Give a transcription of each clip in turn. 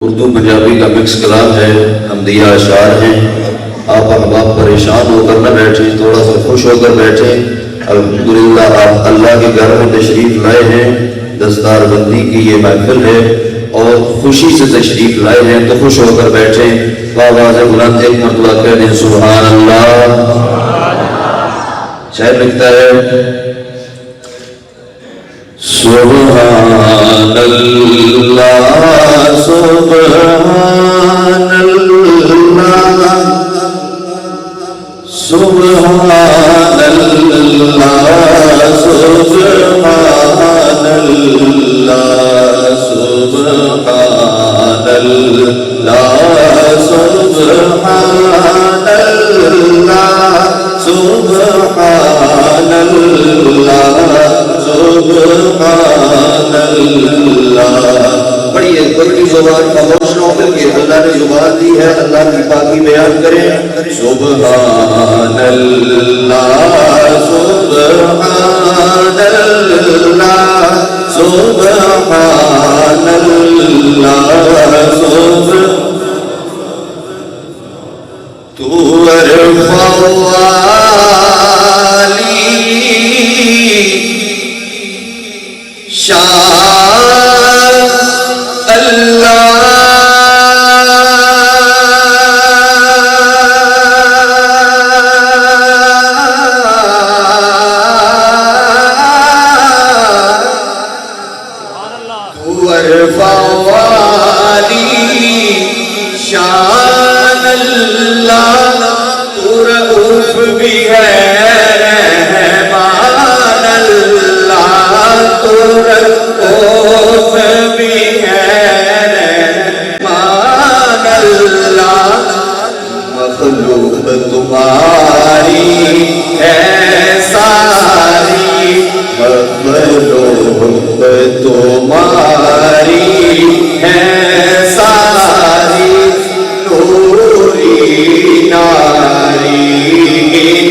اردو پنجابی کا مکس کلام ہے، حمدیہ اشعار ہیں۔ آپ احباب پریشان ہو کر نہ بیٹھیں، تھوڑا سا خوش ہو کر بیٹھیں۔ الحمدللہ آپ اللہ کے گھر میں تشریف لائے ہیں، دستار بندی کی یہ محفل ہے اور خوشی سے تشریف لائے ہیں تو خوش ہو کر بیٹھیں۔ آواز بلند ایک مرتبہ کہہ دیں سبحان اللہ۔ شاعر لکھتا ہے سبحان اللہ سبحان اللہ سبحان اللہ سبحان اللہ سبحان اللہ سبحان اللہ سبحان اللہ سبحان اللہ۔ بڑی بڑی زبان خاموش نہ ہو کر کے اللہ نے زبان دی ہے، اللہ کی پاکی بیان کریں۔ سبحان اللہ سبحان اللہ سبحان اللہ سبحان تو عرفہ شان اللہ تو رؤوف بھی ہے رحمان اللہ تو رؤوف بھی ہے رحمان اللہ مخلوق تمہاری ہے ساری مخلوق تمہاری ہے ساری نوری ناری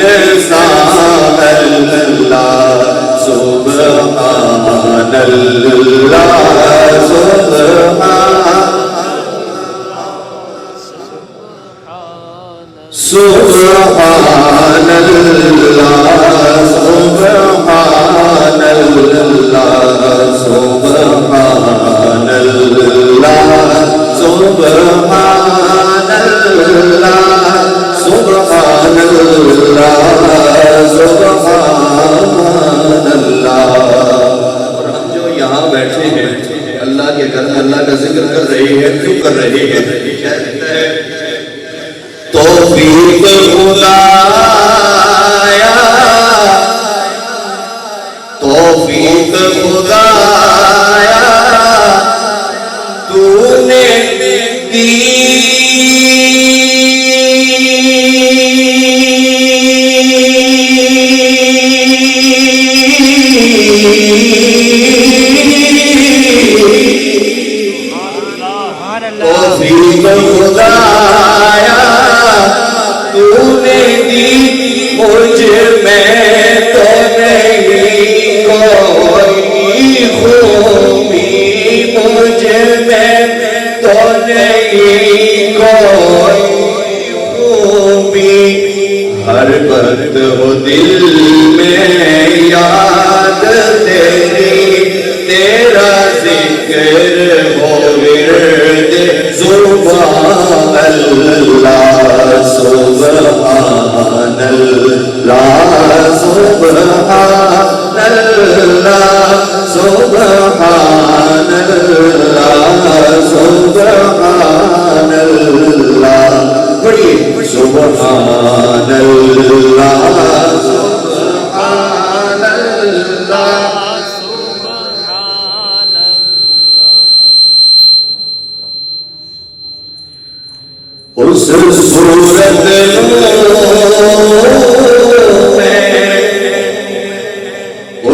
انسان اللہ سبحان اللہ سبحان سبحان اللہ سبحان اللہ سبحان اللہ سبحان اللہ سبحان اللہ سبحان اللہ۔ اور ہم جو یہاں بیٹھے ہیں اللہ کے گھر میں اللہ کا ذکر کر رہے ہیں، کیوں کر رہے ہیں؟ کیا کہتا ہے توفیق خدایا توفیق خدایا تو نے دی توفیق خدایا تو نے دی مجھ میں تو نہیں کوئی خوبی مجھ میں تو نہیں کوئی خوبی ہر وقت ہو دل میں یاد تیری تیرا ذکر ہو ورد زبان اللہ سبحان اللہ سبحان اللہ سبحان اللہ سبحان اللہ۔ پڑھیے سبحان اللہ سبحان اللہ اس صورت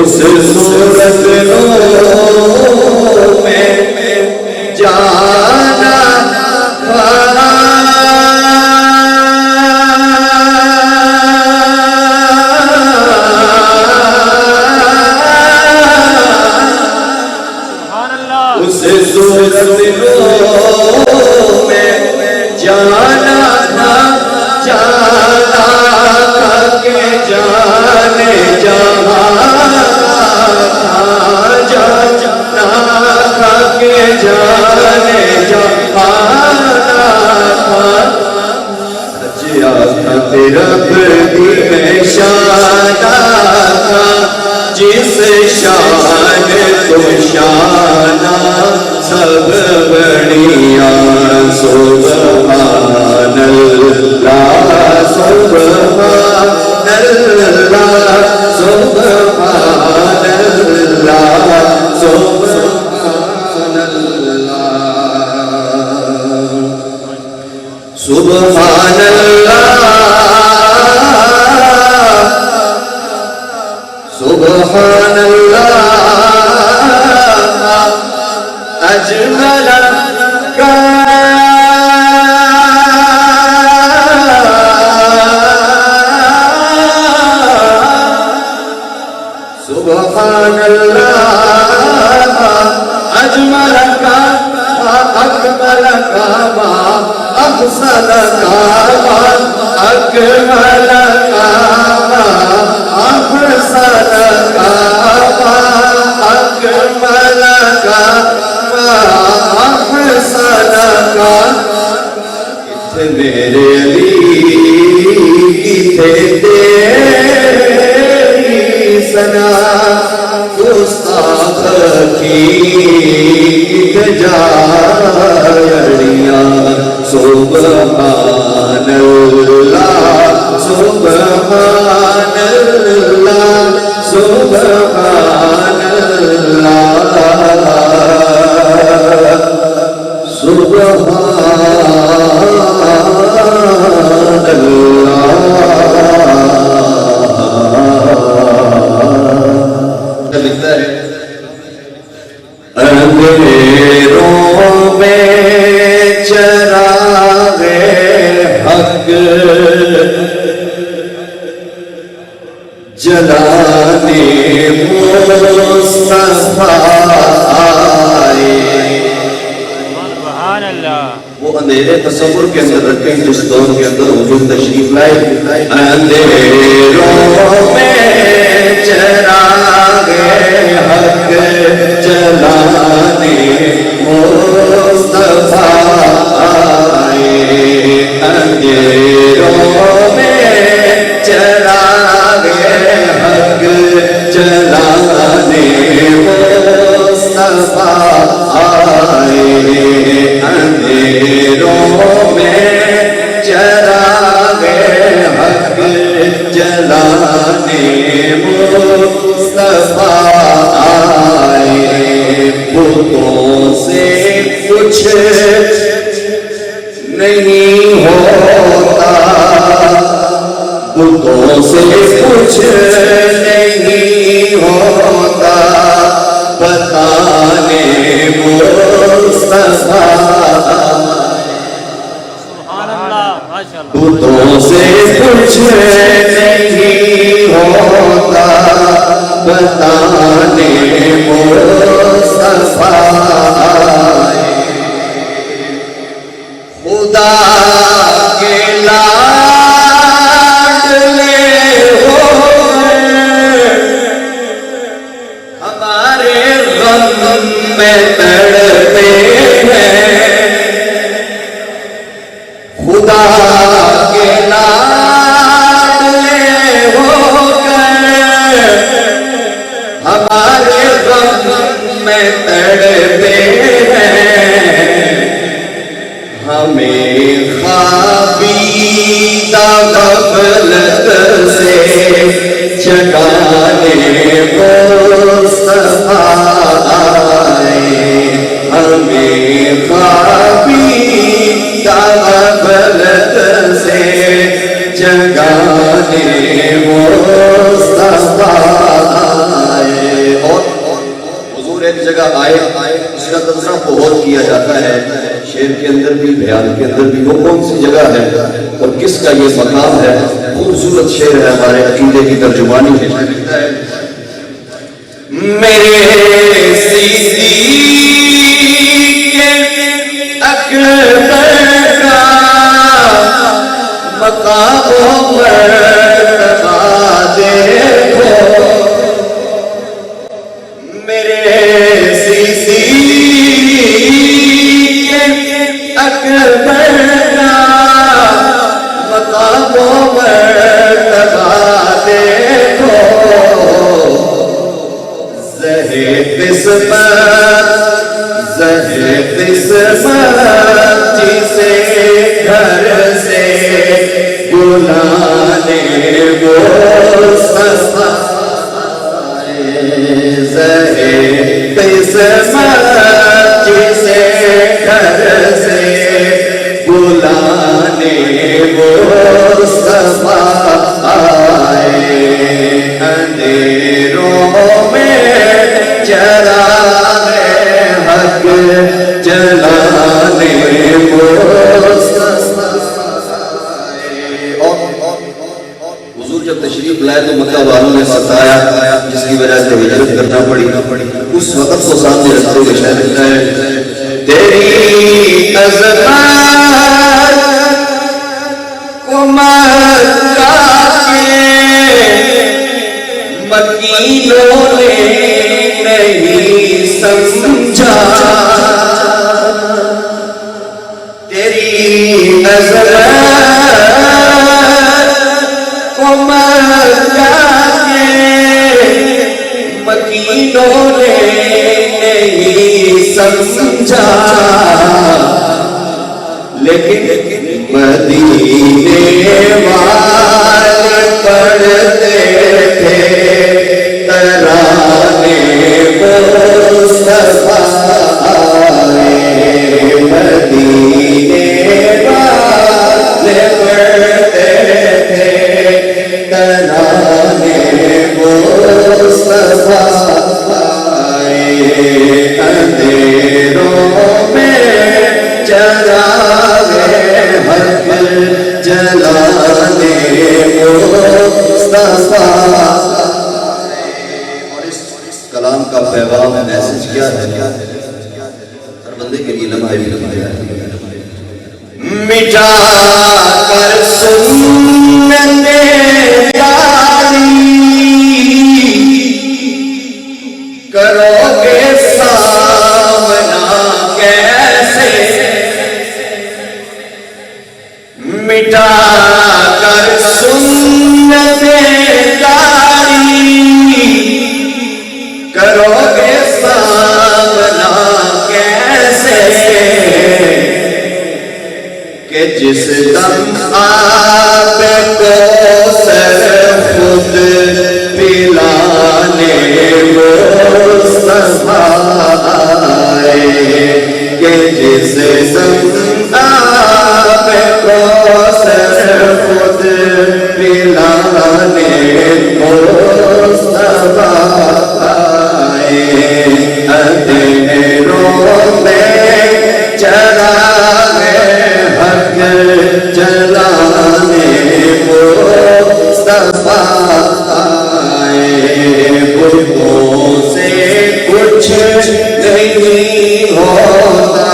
اس صورت میں جانا اس صورت سبحان اللہ سبحان اللہ اجمل کا سبحان اللہ اجمل کا اکمل کا احسن کا اکمل کا احسن کا اکمل کا احسن کا میرے علی کتنے تیری سنا گستاخ کی جاریاں سبحان اللہ سبحان اللہ سبحان اللہ سبحان اللہ لکھتا ہے اندھیروں میں چراغ حق جلانے مصطفیٰ آئے. سبحان اللہ. وہ اندھیرے تصور کے اندر رکھیں جس دور کے اندر حضور تشریف لائے. اندھیروں میں چراغ حق جلانے مصطفیٰ آئے. اندھیروں میں چراغ حق جلانے مصطفیٰ آئے. اندھیروں میں چراغ حق جلانے مصطفیٰ آئے. بتوں سے کچھ نہیں ہوتا بتوں سے کچھ نہیں ہوتا بتانے مصطفیٰ. بتوں سے کچھ نہیں ہوتا بتانے مصطفیٰ. خدا کے لاڈلے ہو ہمارے غم میں تڑپتے ہیں. خدا کے لاڈلے ہو کر ہمارے غم میں تڑپتے ہیں. ہمیں خوابیدہ غفلت سے جگانے مصطفیٰ آئے. ہمیں خوابیدہ غفلت سے جگانے مصطفیٰ آئے. اور حضور ایک جگہ آئے اس کا تذکرہ بہت کیا جاتا ہے شعر کے اندر بھی بیان کے اندر بھی. وہ کون سی جگہ ہے اور کس کا یہ مقام ہے؟ خوبصورت شعر ہے ہمارے عقیدے کی ترجمانی ہے. میرے صدیق اکبر کا مقام و مرتبہ دیکھو. میرے صدیق اکبر کا مقام و مرتبہ دیکھو. زہر قسمت جسے گھر سے بلانے مصطفیٰ. زہر قسمت جسے گھر سے بلانے وقت آیا جس کی وجہ سے ہجرت کرنا پڑی، اس وقت کو سامنے رکھتے ہوئے شاعر لکھتا ہے تیری عظمت کو مکہ کے مکینوں نے نہیں سمجھا، تیری عظمت کو مکہ کے مکینوں نے نہیں سمجھا، لیکن مدینے والے پڑھتے تھے ترانے مصطفیٰ، مدینے والے پڑھتے تھے ترانے مصطفیٰ، اندھیروں میں چراغے حق جلانے مصطفیٰ۔ اور اس کلام کا پیغام میسج کیا ہے؟ ہر بندے کے لیے لمحہ بھی لمحہ ہے، مٹا کر سنت یاری کرو گے سامنا کیسے، مٹا کر سنت یاری کرو گے سامنا کیسے، کہ جس دم آپ کو سر خود پلانے مصطفیٰ آئے، کہ جس دم آپ کو سر خود پلانے مصطفیٰ آئے، اندھیروں میں چراغے حق جلانے مصطفیٰ آئے، بتوں سے کچھ نہیں ہوتا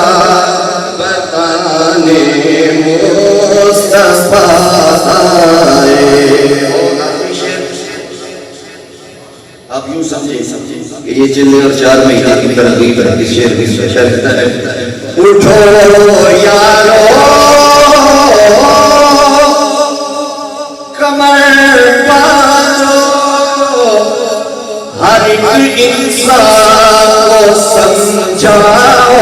بتانے مصطفیٰ آئے۔ آپ یوں سمجھیں کہ یہ چلے اور 4 مہینے کی ترغیب ہے، اس شعر کی شرط ہے اٹھو یارو کمر باندھو، ہر ایک انسان کو سمجھاؤ،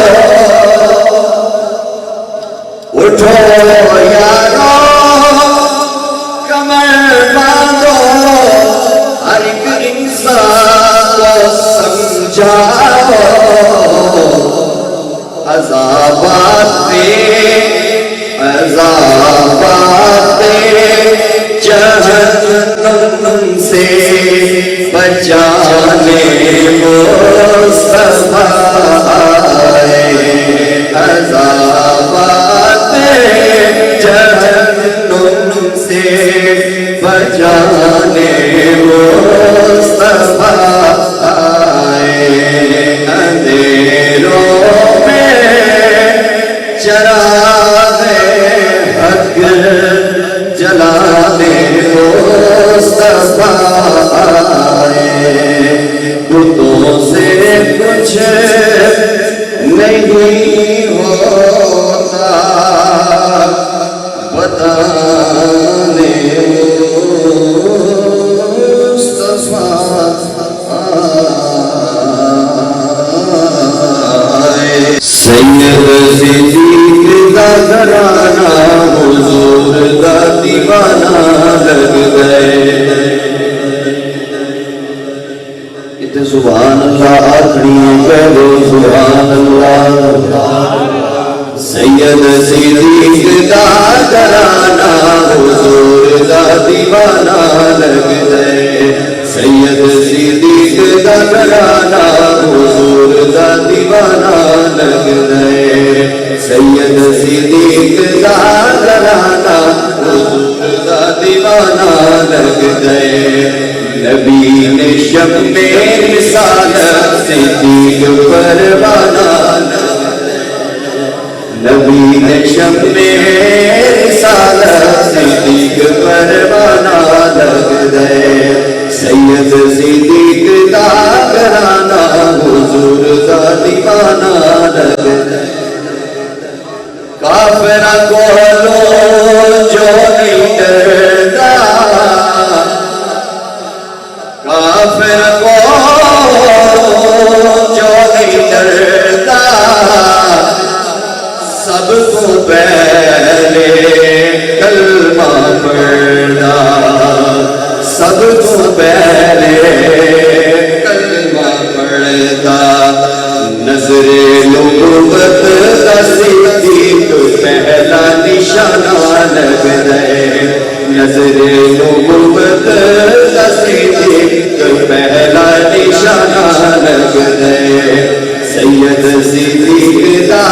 اٹھو یارو کمر باندھو، ہر ایک انسان کو سمجھاؤ، عذابات جہنم سے بچانے مصطفیٰ آئے، عذابات جہنم سے بچانے مصطفیٰ آئے، اندھیروں چراغے حق جلانے مصطفیٰ آئے، بتوں سے کچھ نہیں ہوتا بتانے مصطفیٰ آئے، سید صدیق دا گھرانہ حضور دا دیوانہ لگ گئے، اتنے سبحان اللہ آخری پہلے سبحان اللہ، سید صدیق دا گھرانہ حضور دا دیوانہ لگ گئے، سید صدیق دا گھرانہ حضور دا دیوانہ لگ گئے، سید صدیق دا گھرانہ حضور دا دیوانہ لگ گئے، نبی نے شب میں رسالت صدیق پروانہ نبی نے شب میں رسالت صدیق پروانہ لگ گئے سید صدیق دا گھرانہ حضور دا دیوانہ لگ گئے کافرہ کولو جو نہیں ڈردا کافرہ کولو جو نہیں ڈردا سب کو پہلے کلمہ پڑھنا سب کو پہلے کلمہ پڑھنا نظر نبوت کا صدیق پہلا نشانہ لگ گئے نظر نبوت کا صدیق پہلا نشانہ لگ گئے سید صدیق دا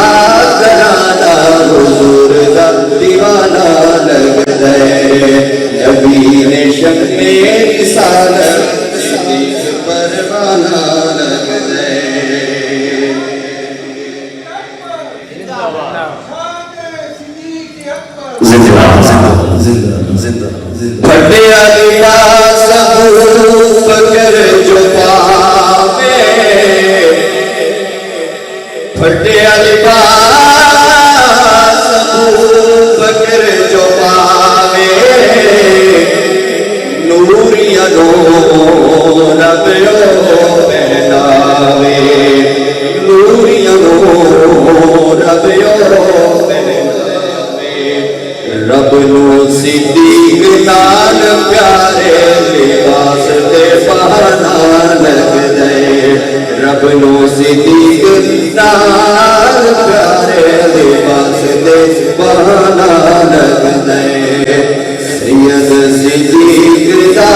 گھرانہ حضور دا دیوانہ لگ گئے نبی نے شب میں رسالت صدیق پروانہ لگ گئے پھٹے لباس ابو بکر جو پاوے پھٹے لباس ابو بکر جو پاوے نوریاں نور ربیو پہناوے نوریاں نور ربیو رب نو صدیق نال پیارے لباس دے بہانا لگ گئے رب نو صدیق نال پیارے لباس دے بہانا لگ گئے سید صدیق دا